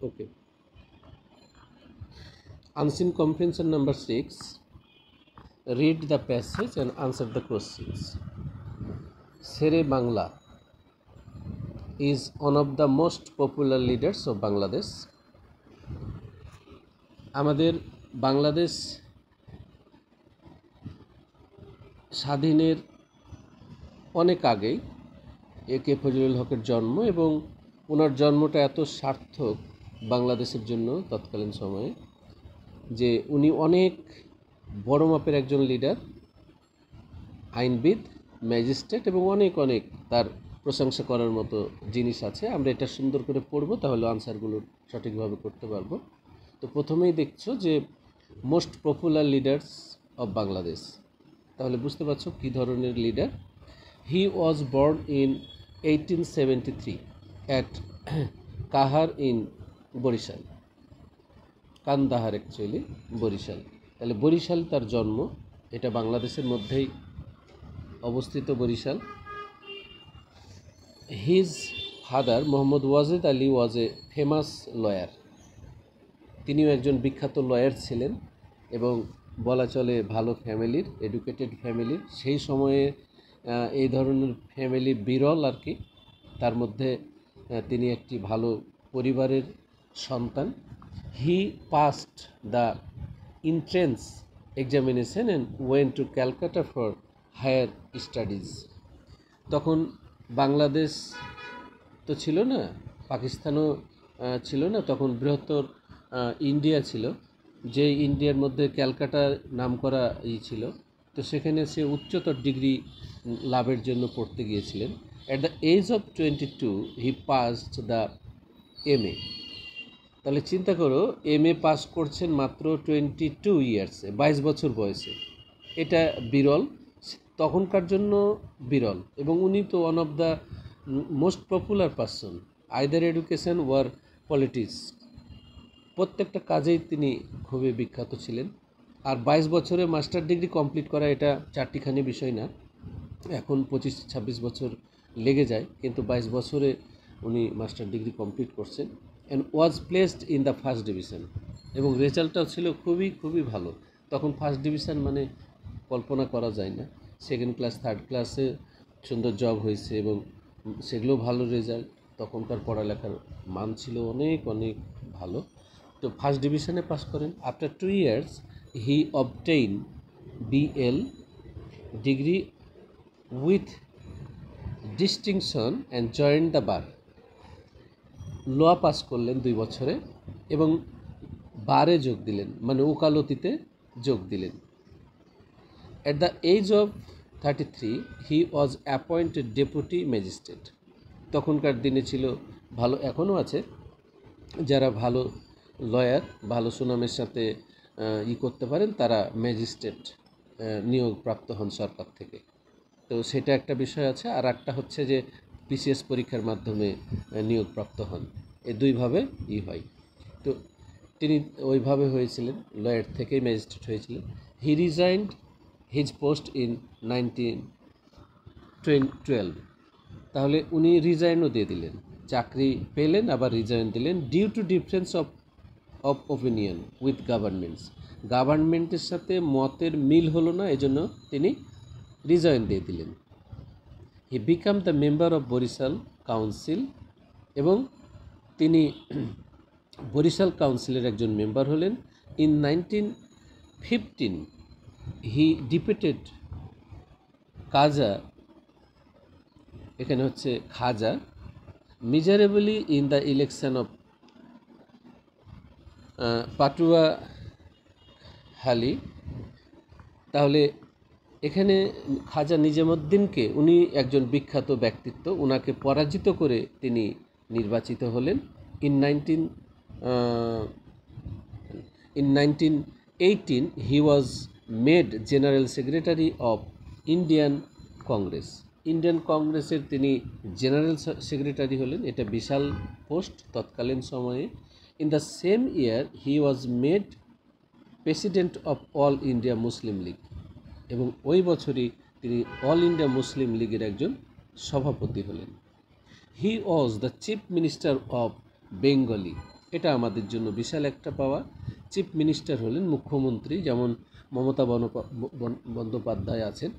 Okay. Unseen comprehension number 6. Read the passage and answer the questions. Shere Bangla is one of the most popular leaders of Bangladesh. আমাদের বাংলাদেশ স্বাধীনের অনেক আগেই একে ফজলুল হকের জন্ম, এবং ওনার জন্মটা এত সার্থক বাংলাদেশের জন্য তৎকালীন সময়ে যে উনি অনেক বড় মাপের একজন লিডার, আইনবিদ, ম্যাজিস্ট্রেট, এবং অনেক অনেক তার প্রশংসা করার মতো জিনিস আছে। আমরা এটা সুন্দর করে পড়বো, তাহলে আনসারগুলো সঠিকভাবে করতে পারবো। তো প্রথমেই দেখছো যে most popular leaders of Bangladesh, তাহলে বুঝতে পারছো কী ধরনের লিডার। He was born in 1873 at কাহার ইন বরিশাল, কান্দাহার অ্যাকচুয়ালি বরিশাল। তাহলে বরিশাল তার জন্ম, এটা বাংলাদেশের মধ্যেই অবস্থিত Barishal. His father Mohammad Wajed Ali was a famous lawyer, তিনিও একজন বিখ্যাত লয়ার ছিলেন এবং বলা চলে ভালো ফ্যামিলির, এডুকেটেড ফ্যামিলির। সেই সময়ে এই ধরনের ফ্যামিলি বিরল আর কি, তার মধ্যে তিনি একটি ভালো পরিবারের সন্তান। He passed the entrance examination and went to Calcutta for higher studies. তখন বাংলাদেশ তো ছিল না, পাকিস্তানও ছিল না, তখন বৃহত্তর ইন্ডিয়া ছিল, যে ইন্ডিয়ার মধ্যে ক্যালকাটা নাম করা ছিল। তো সেখানে সে উচ্চতর ডিগ্রি লাভের জন্য পড়তে গিয়েছিলেন। At the age of 22 he passed the MA। তাহলে চিন্তা করো, MA পাস করছেন মাত্র 22 ইয়ার্সে, 22 বছর বয়সে। এটা বিরল, তখনকার জন্য বিরল। এবং উনি তো one of the most popular person, either education or politics, প্রত্যেকটা কাজেই তিনি খুবই বিখ্যাত ছিলেন। আর 22 বছরে মাস্টার ডিগ্রি কমপ্লিট করা এটা চারটিখানি বিষয় না, এখন 25-26 বছর লেগে যায়, কিন্তু 22 বছরে উনি মাস্টার ডিগ্রি কমপ্লিট করছেন। And was placed in the first division, এবং রেজাল্টটাও ছিল খুবই খুবই ভালো। তখন ফার্স্ট ডিভিশন মানে কল্পনা করা যায় না। সেকেন্ড ক্লাস, থার্ড ক্লাসে সুন্দর জব হয়েছে, এবং সেগুলো ভালো রেজাল্ট। তখনকার পড়ালেখার মান ছিল অনেক অনেক ভালো। তো ফার্স্ট ডিভিশনে পাস করেন। After 2 years he obtain BL degree with distinction and joined the bar. Law pass করলেন 2 বছরে এবং বারে যোগ দিলেন, মানে ওকালতিতে যোগ দিলেন। At the age of 33 he was appointed deputy magistrate. তখনকার দিনে ছিল ভালো, এখনও আছে, যারা ভালো লয়ার, ভালো সুনামের সাথে করতে পারেন, তারা ম্যাজিস্ট্রেট নিয়োগপ্রাপ্ত হন সরকার থেকে। তো সেটা একটা বিষয় আছে। আর একটা হচ্ছে যে BCS পরীক্ষার মাধ্যমে নিয়োগপ্রাপ্ত হন, এই দুইভাবে হয়। তো তিনি ওইভাবে হয়েছিলেন, লয়ার থেকেই ম্যাজিস্ট্রেট হয়েছিলেন। হি রিজাইন্ড হিজ পোস্ট ইন 1912। তাহলে উনি রিজাইনও দিয়ে দিলেন, চাকরি পেলেন আবার রিজাইন দিলেন। Due to difference of opinion with governments, গভর্নমেন্টের সাথে মতের মিল হলো না, এজন্য তিনি রিজাইন দিয়ে দিলেন। He became the member of Barisal council, এবং তিনি বরিশাল কাউন্সিলের একজন মেম্বার হলেন। ইন 1915 হি ডিপিটেড কাজা, এখানে হচ্ছে Khaja, miserably in the election of Patuakhali. তাহলে এখানে খাজা নিজামুদ্দিনকে, উনি একজন বিখ্যাত ব্যক্তিত্ব, ওনাকে পরাজিত করে তিনি নির্বাচিত হলেন। In 1918 he was made general secretary of Indian Congress. Indian কংগ্রেসের তিনি জেনারেল সেক্রেটারি হলেন, এটা বিশাল পোস্ট তৎকালীন সময়ে। In the same year he was made president of all India Muslim League, এবং ওই বছরই তিনি অল ইন্ডিয়া মুসলিম লীগের একজন সভাপতি হলেন। He was the chief minister of Bengali, এটা আমাদের জন্য বিশাল একটা পাওয়া। চিফ মিনিস্টার হলেন মুখ্যমন্ত্রী, যেমন মমতা বন্দ্যোপাধ্যায় আছেন,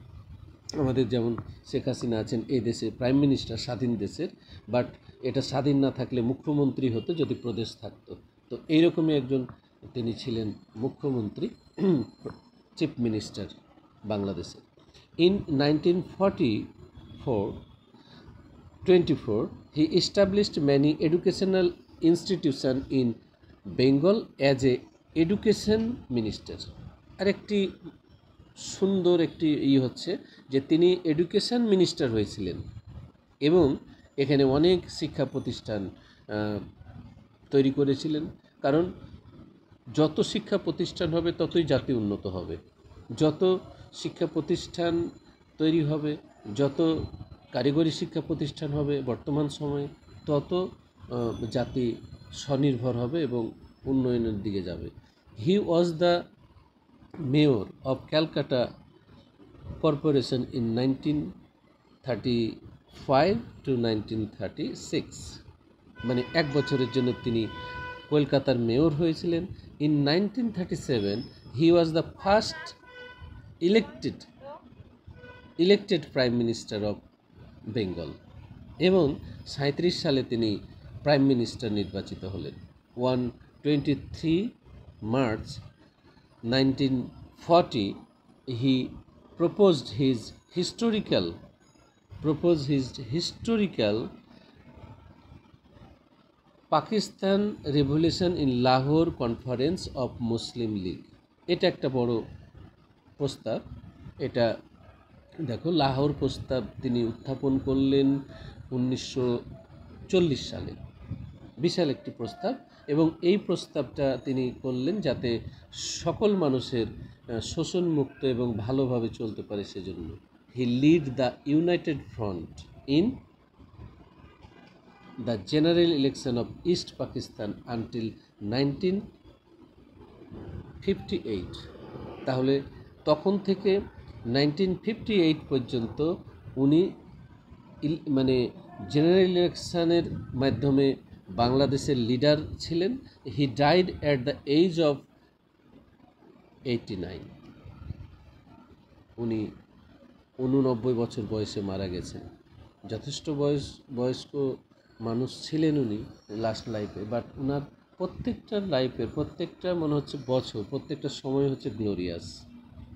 আমাদের যেমন শেখ হাসিনা আছেন এই দেশে প্রাইম মিনিস্টার স্বাধীন দেশের, বাট এটা স্বাধীন না থাকলে মুখ্যমন্ত্রী হতো যদি প্রদেশ থাকতো। তো এইরকমই একজন তিনি ছিলেন মুখ্যমন্ত্রী, চিফ মিনিস্টার বাংলাদেশের। In 1924 he established many educational institutions in Bengal as a education minister। আরেকটি সুন্দর একটি হচ্ছে যে তিনি এডুকেশন মিনিস্টার হয়েছিলেন এবং এখানে অনেক শিক্ষা প্রতিষ্ঠান তৈরি করেছিলেন। কারণ যত শিক্ষা প্রতিষ্ঠান হবে ততই জাতি উন্নত হবে, যত শিক্ষা প্রতিষ্ঠান তৈরি হবে, যত কারিগরি শিক্ষা প্রতিষ্ঠান হবে বর্তমান সময়ে, তত জাতি স্বনির্ভর হবে এবং উন্নয়নের দিকে যাবে। He was the mayor of Calcutta corporation in 1935 to 1936, মানে এক বছরের জন্য তিনি কলকাতার মেয়র হয়েছিলেন। In 1937 he was the first elected prime minister of Bengal, এবং 37 সালে তিনি প্রাইম মিনিস্টার নির্বাচিত হলেন। 23 March 1940 he proposed his historical Pakistan revolution in Lahore conference of Muslim League. এটা একটা বড় প্রস্তাব। এটা দেখো, লাহোর প্রস্তাব তিনি উত্থাপন করলেন 1940 সালে, বিশাল একটি প্রস্তাব। এবং এই প্রস্তাবটা তিনি করলেন যাতে সকল মানুষের শোষণমুক্ত এবং ভালোভাবে চলতে পারে সেজন্য। He led the United Front in the general election of East Pakistan until 1958। তাহলে তখন থেকে 1958 পর্যন্ত উনি মানে জেনারেল ইলেকশনের মাধ্যমে বাংলাদেশের লিডার ছিলেন। He died at the age of 89। উনি 89 বছর বয়সে মারা গেছেন। যথেষ্ট বয়স্ক মানুষ ছিলেন উনি লাস্ট লাইফে, বাট ওনার প্রত্যেকটা মনে হচ্ছে বছর, প্রত্যেকটা সময় হচ্ছে glorious.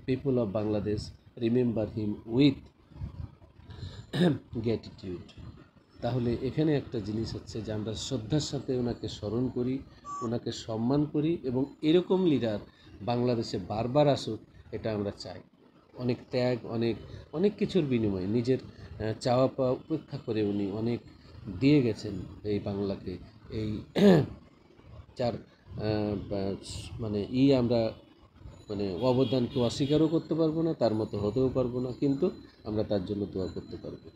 People of Bangladesh remember him with gratitude. তাহলে এখানে একটা জিনিস হচ্ছে যে আমরা শ্রদ্ধার সাথে ওনাকে স্মরণ করি, ওনাকে সম্মান করি, এবং এরকম লিডার বাংলাদেশে বারবার আসুক, এটা আমরা চাই। অনেক ত্যাগ, অনেক কিছুর বিনিময়ে নিজের চাওয়া পাওয়া উপেক্ষা করে উনি অনেক দিয়ে গেছেন এই বাংলাকে। এই যার মানে আমরা অবদানকে অস্বীকারও করতে পারবো না, তার মতো হতেও পারবো না, কিন্তু আমরা তার জন্য দোয়া করতে পারবো।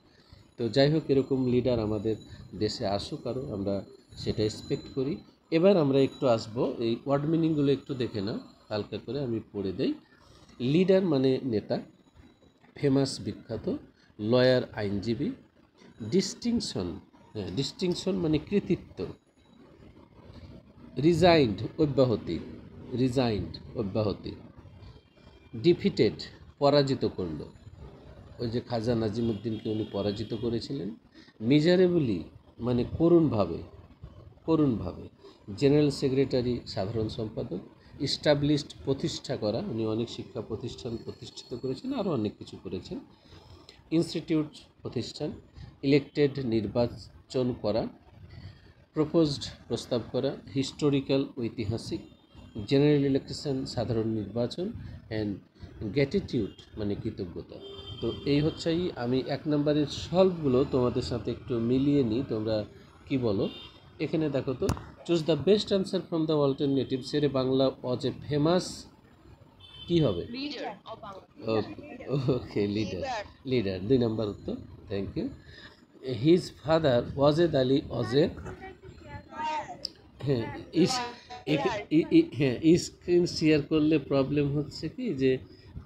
তো যাই হোক, এরকম লিডার আমাদের দেশে আসুক আরও, আমরা সেটা এক্সপেক্ট করি। এবার আমরা একটু আসবো, এই ওয়ার্ড মিনিংগুলো একটু দেখে নাও হালকা করে, আমি পড়ে দেই। লিডার মানে নেতা, ফেমাস বিখ্যাত, লয়ার আইনজীবী, ডিস্টিংশন মানে কৃতিত্ব, রিজাইন্ড অব্যাহতি, ডিফিটেড পরাজিত করল, ওই যে খাজা নাজিমুদ্দিনকে উনি পরাজিত করেছিলেন। মিজারেবলি মানে করুণভাবে, জেনারেল সেক্রেটারি সাধারণ সম্পাদক, ইস্টাবলিশড প্রতিষ্ঠা করা, উনি অনেক শিক্ষা প্রতিষ্ঠান প্রতিষ্ঠিত করেছেন, আরও অনেক কিছু করেছেন। ইনস্টিটিউট প্রতিষ্ঠান, ইলেক্টেড নির্বাচন করা, প্রপোজড প্রস্তাব করা, হিস্টোরিক্যাল ঐতিহাসিক, জেনারেল ইলেকশন সাধারণ নির্বাচন, অ্যান্ড গ্র্যাটিটিউড মানে কৃতজ্ঞতা। তো এই হচ্ছে, আমি 1 নম্বরের সলভগুলো তোমাদের সাথে একটু মিলিয়ে নিই, তোমরা কি বলো। এখানে দেখো তো, choose the best answer from the alternative. Shere Bangla was a famous, কি হবে? ওকে, লিডার 2 নম্বর উত্তর, thank you. His father Wajed Ali was a, হ্যাঁ স্ক্রিন শেয়ার করলে প্রবলেম হচ্ছে কি যে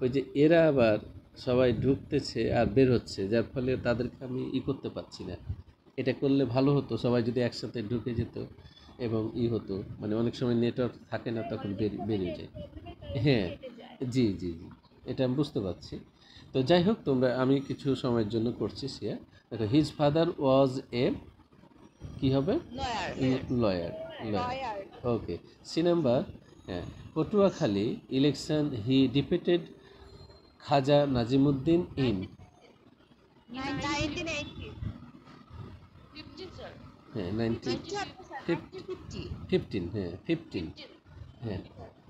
ওই যে এরা আবার সবাই ঢুকতেছে আর বের হচ্ছে, যার ফলে তাদেরকে আমি করতে পারছি না। এটা করলে ভালো হতো, সবাই যদি একসাথে ঢুকে যেত। এবং হতো মানে অনেক সময় নেটওয়ার্ক থাকে না, তখন বেরিয়ে যায়। হ্যাঁ, জি জি জি, এটা আমি বুঝতে পারছি। তো যাই হোক, আমি কিছু সময়ের জন্য করছি শেয়ার। দেখো, হিজ ফাদার ওয়াজ এ, কি হবে, lawyer. Lawyer, okay. C number, হ্যাঁ, Patuakhali election he defeated Khaja Nazimuddin in, 1980 হ্যাঁ 15, হ্যাঁ 15, হ্যাঁ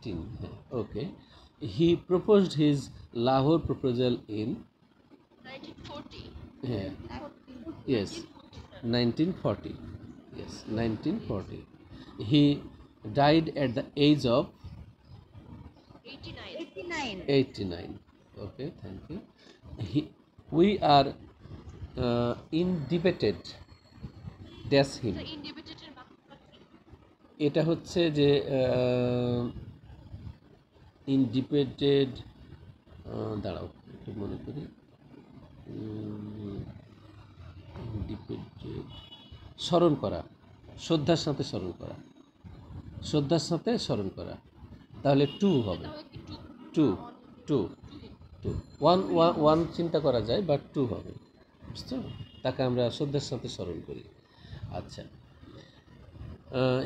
15, হ্যাঁ okay. He proposed his Lahore proposal in, হ্যাঁ yes 1940, yes 1940। He died at the age of 89 89, okay, thank you. We are indebted dash him, এটা হচ্ছে যে ইনডিপেন্ডেড, দাঁড়াও একটু মনে করি, ইনডিপেন্ডেড স্মরণ করা, শ্রদ্ধার সাথে স্মরণ করা, শ্রদ্ধার সাথে স্মরণ করা, তাহলে টু হবে, two two two, one one one চিন্তা করা যায়, বাট টু হবে, বুঝছো? তাকে আমরা শ্রদ্ধার সাথে স্মরণ করি। আচ্ছা,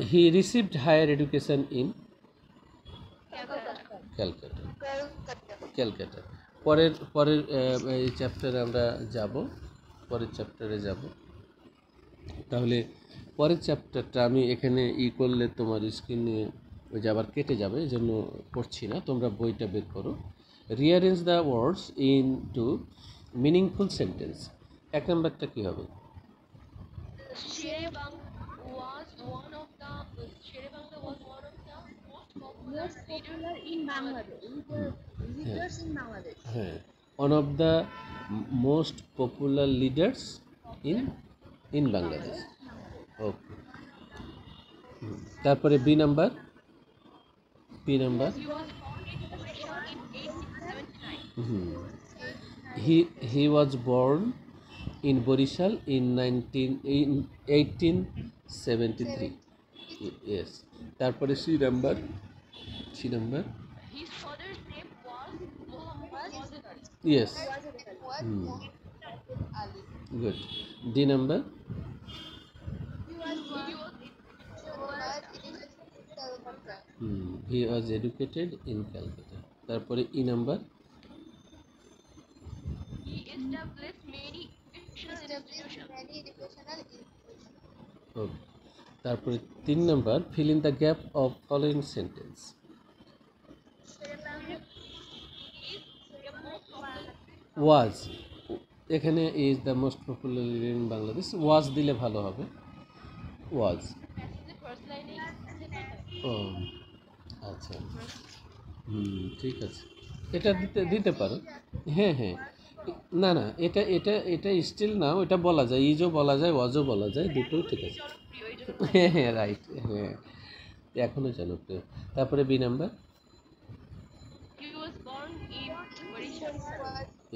he received higher education in Calcutta, Calcutta. পরের পরের এই চ্যাপ্টারে আমরা যাব, পরের চ্যাপ্টারে যাব। তাহলে পরের চ্যাপ্টারটা আমি এখানে করলে তোমার স্ক্রিনে ওই যে আবার কেটে যাবে, এই জন্য পড়ছি না, তোমরা বইটা বের করো। Rearrange the words into meaningful sentence. এক নম্বরটা কী হবে? most popular in Bangladesh. Leaders in Bangladesh. হ্যাঁ, one of the most popular leaders in Bangladesh, okay. তারপরে B number, B number, he was born in Barisal in 1873, yes. তারপরে C number, C number, yes, good. D number, he was educated in Calcutta. তারপরে E number, okay. তারপরে 3 number, fill in the gap of following sentence. Was, এখানে is the most popular in Bangladesh, was দিলে ভালো হবে, ওয়াজ। ও আচ্ছা, ঠিক আছে, এটা দিতে পারো। হ্যাঁ হ্যাঁ, না না, এটা এটা এটা স্টিল নাও, এটা বলা যায়, ইজও বলা যায়, ওয়াজও বলা যায়, দুটোই ঠিক আছে। হ্যাঁ হ্যাঁ, রাইট, হ্যাঁ, এখনও জনপ্রিয়। তারপরে B number,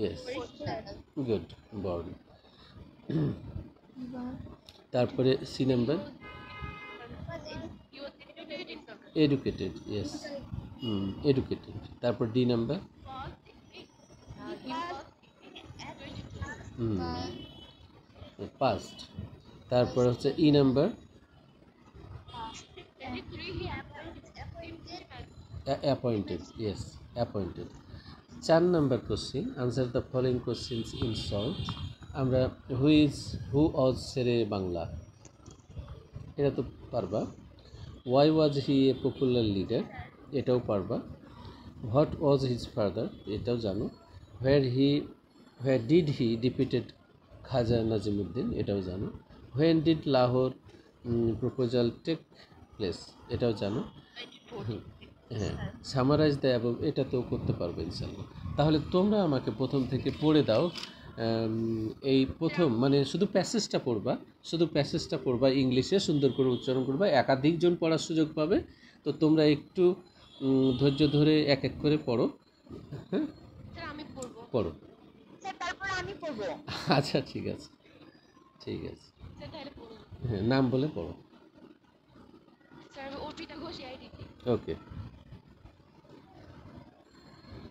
yes, good, born. তারপরে C number, educated, yes, educated. তারপর ডি নাম্বার, পাস্ট। তারপর হচ্ছে E number, appointed, yes, appointed. 4 number question, answer the following questions in short. আমরা হু ওয়াজ শেরে বাংলা, এটা তো পারবা। Why was he a popular leader, এটাও পারবা। হোয়াট ওয়াজ হিজ ফাদার, এটাও জানো। Where did he defeated Khaja Nazimuddin, এটাও জানো। When did Lahore proposal take place, এটাও জানো। হ্যাঁ, সামারাইজ দ্য অ্যাবভ, এটা তো করতে পারবে ইনশাল্লাহ। তাহলে তোমরা আমাকে প্রথম থেকে পড়ে দাও, এই প্রথম মানে শুধু প্যাসেজটা পড়বা, শুধু প্যাসেজটা পড়বা, ইংলিশে সুন্দর করে উচ্চারণ করবা, একাধিকজন পড়ার সুযোগ পাবে। তো তোমরা একটু ধৈর্য ধরে এক এক করে পড়ো, হ্যাঁ পড়ো। আচ্ছা, ঠিক আছে, ঠিক আছে, হ্যাঁ, নাম বলে পড়ো। Arpita Ghosh AIDT. Okay.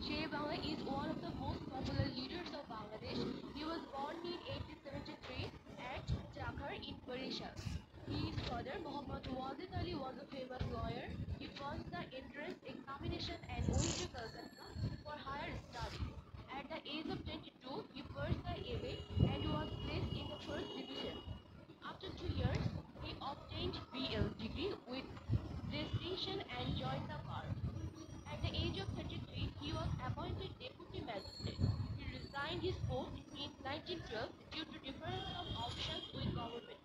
Sher Bangla is one of the most popular leaders of Bangladesh. He was born in 1873 at Chakhar in Barishal. His father, Muhammad Wazid Ali, was a famous lawyer. He passed the entrance examination and went to Calcutta for higher studies. At the age of 22, he pursued the MA and was placed in the first division. After 2 years, he obtained BL degree with distinction and joined the bar. At the age of 33, he was appointed deputy magistrate. He resigned his post in 1912 due to difference of options with government.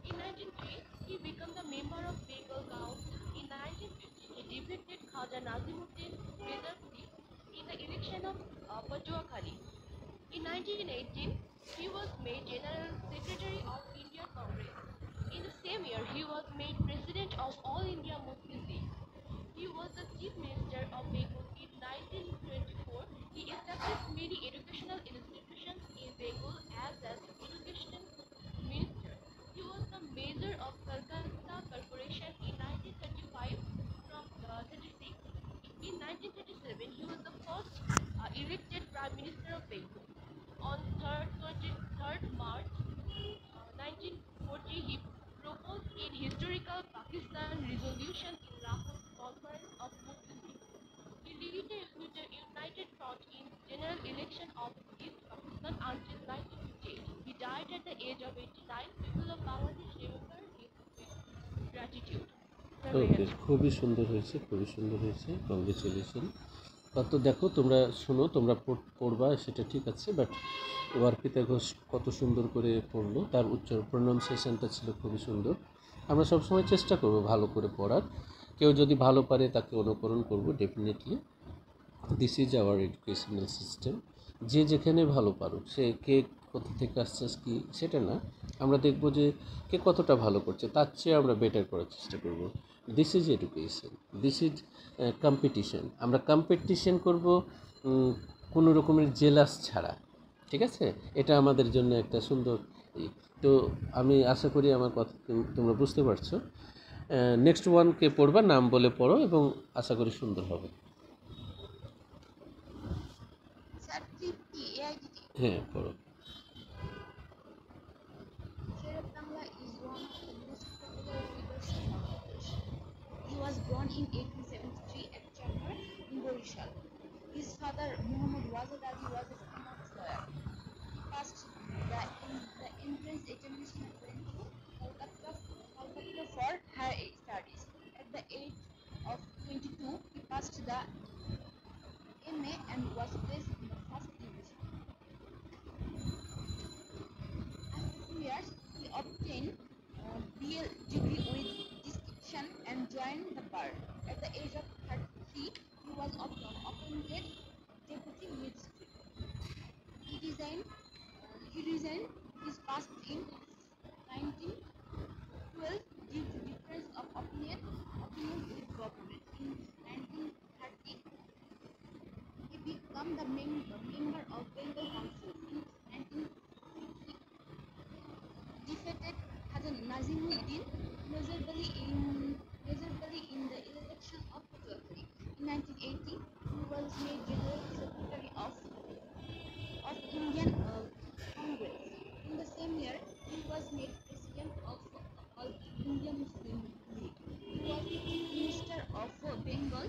In 1903, he became the member of Bengal Council. In 1950, he defeated Khaja Nazimuddin Bezarpuri in the election of Patuakhali. In 1918, he was made General Secretary of Indian Congress. In the same year, he was made President of All India Muslim League. He was the Chief Minister of Bengal in 1924. He established many educational institutions in Bengal as an education minister. He was the mayor of Calcutta Corporation in 1935 from 36. In 1937, he was the first elected Prime Minister of Bengal. On 23rd March 1940, he proposed in historical Pakistan resolution in Lahore Conference of Muslim League. He led the United Front in general election of East Pakistan until 1958. He died at the age of 89. People of Bangladesh remember him with gratitude. ওকে, খুবই সুন্দর হয়েছে, খুবই সুন্দর হয়েছে, congratulation. কত দেখো তোমরা শোনো, তোমরা পড়বা সেটা ঠিক আছে, বাট অর্পিতা ঘোষ কত সুন্দর করে পড়লো, তার প্রনাউন্সিয়েশনটা ছিল খুবই সুন্দর। আমরা সবসময় চেষ্টা করব ভালো করে পড়ার, কেউ যদি ভালো পারে তাকে অনুকরণ করব definitely. This is our educational system. যে যেখানে ভালো পারুক, সে কে কোথা থেকে আসছে কি সেটা না, আমরা দেখব যে কে কতটা ভালো করছে, তার চেয়ে আমরা বেটার করার চেষ্টা করব। This is education, this is competition. আমরা কম্পিটিশন করব কোনো রকমের জেলাস ছাড়া, ঠিক আছে? এটা আমাদের জন্য একটা সুন্দর তো আমি আশা করি আমার কথা তোমরা বুঝতে পারছো। নেক্সট ওয়ানকে পড়বা, নাম বলে পড়ো এবং আশা করি সুন্দর হবে। হ্যাঁ, পড়ো। Sher Bangla is one of the most popular leaders of Bangladesh. He was born in 1873 at Chakhar in Borishal. His father, Muhammad Wazid Ali, was a famous lawyer. He passed the entrance examination and went to Calcutta for higher studies. At the age of 22, he passed the MA and was placed in the first division. After 2 years, he obtained BL degree with distinction and joined the bar. At the age of 33, he was appointed deputy magistrate. He resigned his post in 1912 due to difference of opinion with government. In 1930, he became the member of Bengal Council. In 1950, defeated Khaja Nazimuddin Bezarpuri in the election of Patuakhali. In 1980, he was made General Secretary of Indian Congress. In the same year, he was made President of All India Muslim League. He was the Chief Minister of Bengal.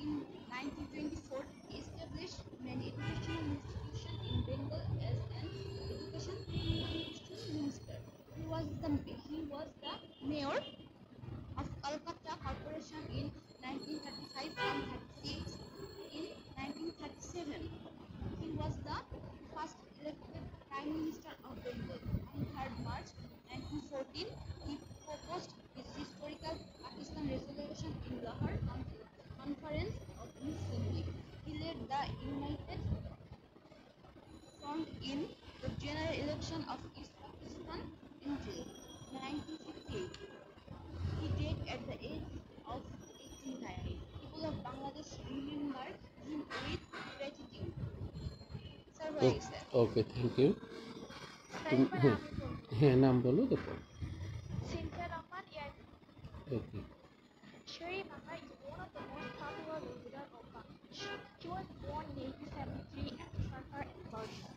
In 1924, he established many educational institutions in Bengal as an education minister. He was the mayor of Calcutta Corporation in 1935 from 36. In 1937, he was the first elected Prime Minister of Bengal. On 3rd March 1914, he proposed his historical Pakistan resolution in Lahore Conference of Muslim League. He led the United Front in the general election of East Pakistan until 1958. He died at the age of 89. People of Bangladesh remember him with gratitude. Sir, what is that? Okay, thank you. হ্যাঁ, হ্যাঁ, নাম বলো, দেখো। Cynthia Rahman, okay. Sher Bangla is one of the most popular leaders of Bangladesh. He was born in 1873 at Dhaka in Persia.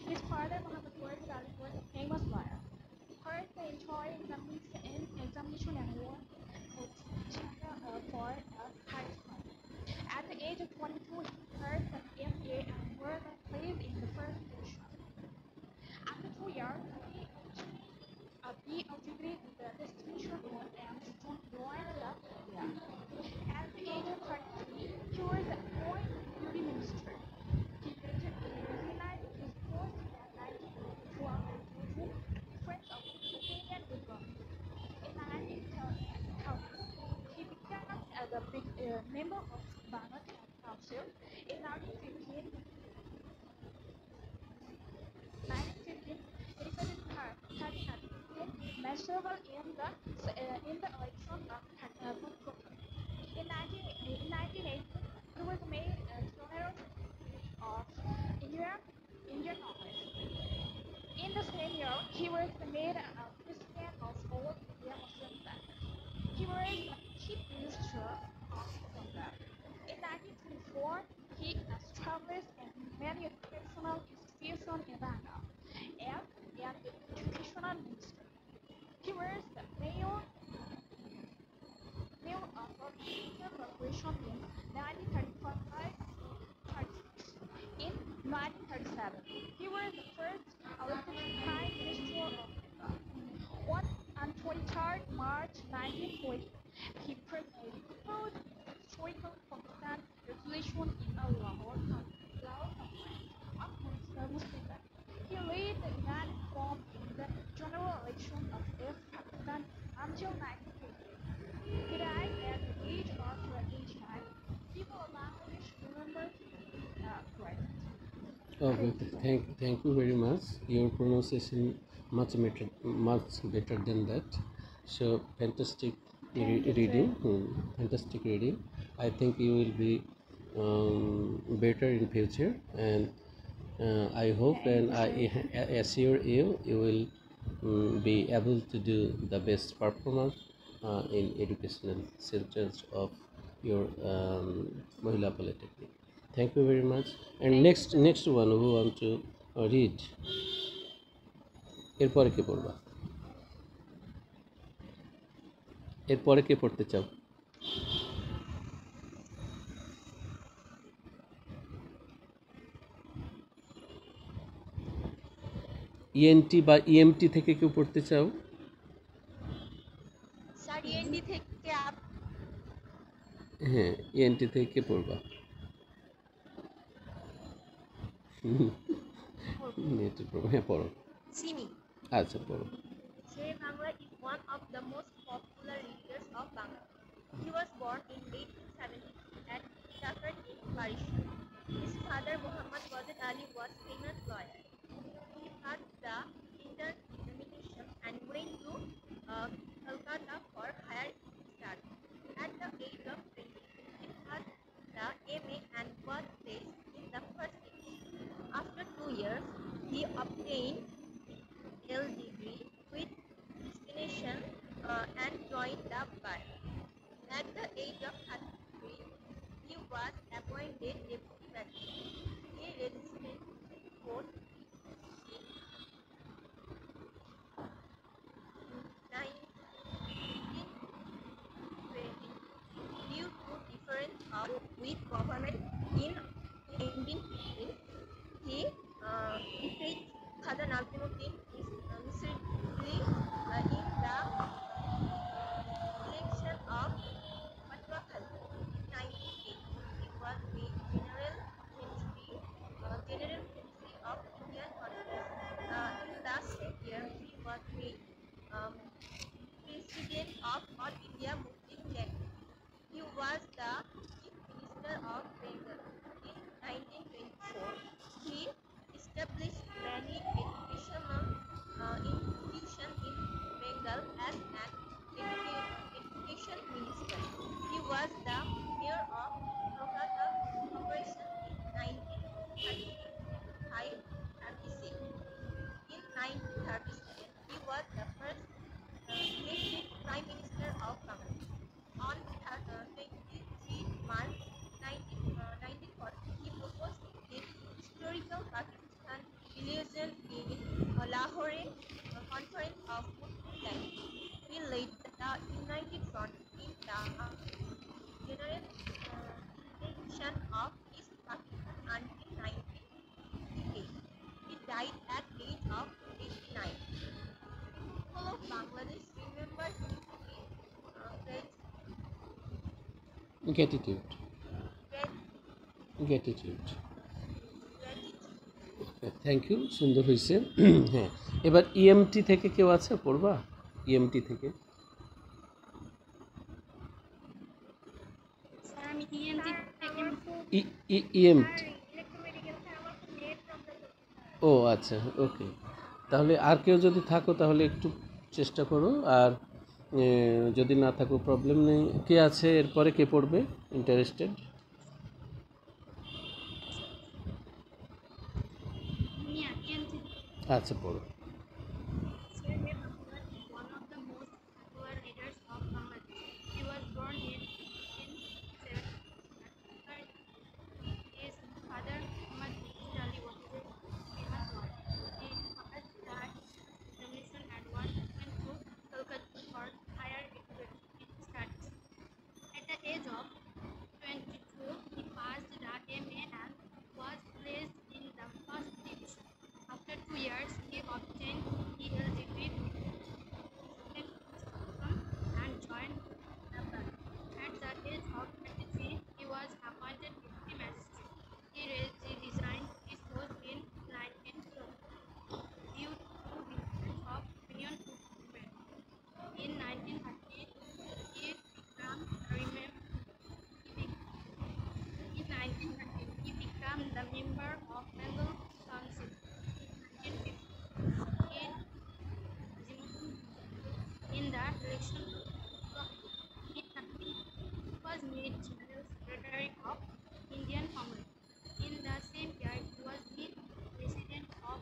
His father, Muhammad Wazir Ali, was a famous lawyer. He passed the entire examination and won a distinction for a high score. At the age of 22, he passed an MBA and was placed in the first division. After 2 years, he achieved the distinction and joined the India. At the age of 33, he was appointed Deputy Minister. He resigned his post in 1912 due to difference of opinion with government. In 1930, he became a big member of Bangla Council. In 1915, he defeated Tati Nadiruddin Masterval in the election of Bhutpuri. In 1918, he was made General Secretary of Indian Congress. In the same year, he was made President of All India Muslim League. He was Chief Minister of Punjab. In 1924, he established many educational institutions in Bengal as an educational minister. He was the mayor of Eastern Corporation in 1935-36. In 1937, he was the first elected Prime Minister of Bengal. On 23rd March 1940, he proposed historical Pakistan resolution in a Lahore Conference of Muslim League. He led the United Front in the general election of Pakistan until 1948. He died at the age of 89. People of Bangladesh remember him greatly. Okay, thank you very much. Your pronunciation much better than that. So fantastic Thank you, reading, sir. fantastic reading. I think you will be better in future, and I hope Thank and you, I sir. assure you will be able to do the best performance in educational centers of your Mahila Polytechnic. Thank you very much. And Thank you, sir. next one who want to read. এরপরে কে পড়বা? এরপরে কে পড়তে চাও? ENT বা EMT থেকে কেউ পড়তে চাও? স্যার ইএনডি থেকে হ্যাঁ, ইএনটি থেকে পড়বা। হ্যাঁ, পড়ো। চিনি আচ্ছা, পড়ো। Sher Bangla is one of the most popular leaders of Bangladesh. He was born in 1873 at Dhaka in Barisha. His father Muhammad Wazir Ali was famous lawyer. He passed the entrance examination and went to Calcutta for higher studies. At the age of 20, he passed the MA and was placed in the first division. After 2 years, he obtained L degree with distinction and joined the bar. At the age of 33, he was appointed deputy magistrate. He resisted court in 1920 due to difference with government. In 1915, he defeated Khaja Nazimuddin recently in the election of Patuakhali. In 1980, he was made General Secretary of Indian Congress. In the same year, he was made President of All India Muslim League. He was the Chief Minister of Bengal. In 1924, he established many educational institutions in Bengal as an education minister. He was the mayor of Kolkata Corporation in 1935-36. In 1937, he was the first elected Prime Minister of Bangladesh. On gratitude. Grat- gratitude. Gratitude. Thank you, সুন্দর হয়েছে। হ্যাঁ, এবার EMT থেকে কেউ আছে পড়বা? EMT থেকে sir আমি ইএনটি থেকে ইএমটি। ইলেকট্রোমেডিকেল স্যার আমার খুব নেট প্রবলেম ও আচ্ছা, ওকে। তাহলে আর কেউ যদি থাকো তাহলে একটু চেষ্টা করো, আর যদি না থাকো প্রবলেম নেই। কে আছে এরপরে, কে পড়বে ইন্টারেস্টেড? ইএনটি। আচ্ছা, পড়ো। Sir Muhammad is one of the most popular leaders of Bangladesh. He was born in 1870. His father Muhammad Wazir Ali was a famous lawyer. He passed the examination and went to Calcutta for higher studies. At the age of 22, he passed the MA and was placed in the first division. After 2 years, he obtained ELGB and joined the bar. At the age of 23, he was appointed deputy magistrate. He resigned his post in 1912 due to difference of opinion with women. In 1930, he became the member of Bengal Council. In 1950, in the election in 19 was made General Secretary of Indian Congress. In the same year, he was the President of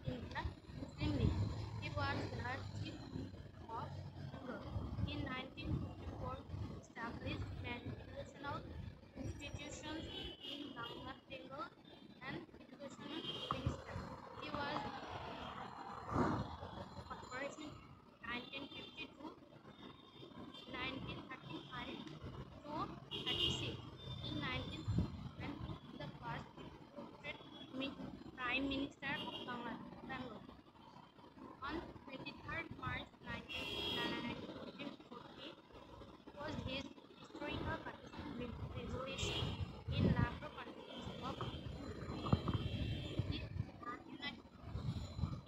India Muslim League. He was the Chief Minister of Bengal. In 1954, established many educational institutions in Bengal and Education Minister. He was corporation 1952 1935 to 36. In 1970, the first portrait Prime Minister of Bangalore. On 23rd March 1940 was his historical resolution in Lahore Conference of United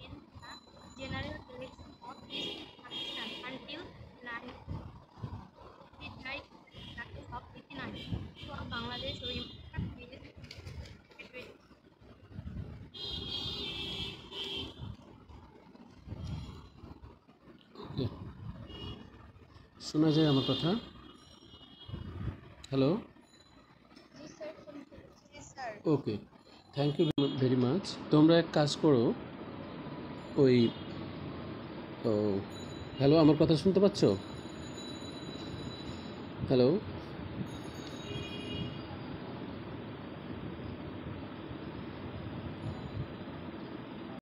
in the general election of East Pakistan until 9. He died at the age of 89. So Bangladesh remembered his graduate. ওকে, শোনা যায় আমার কথা? Hello, Yes, sir. Okay, thank you very much. তোমরা এক কাজ করো, ওই hello, আমার কথা শুনতে পাচ্ছ? হ্যালো।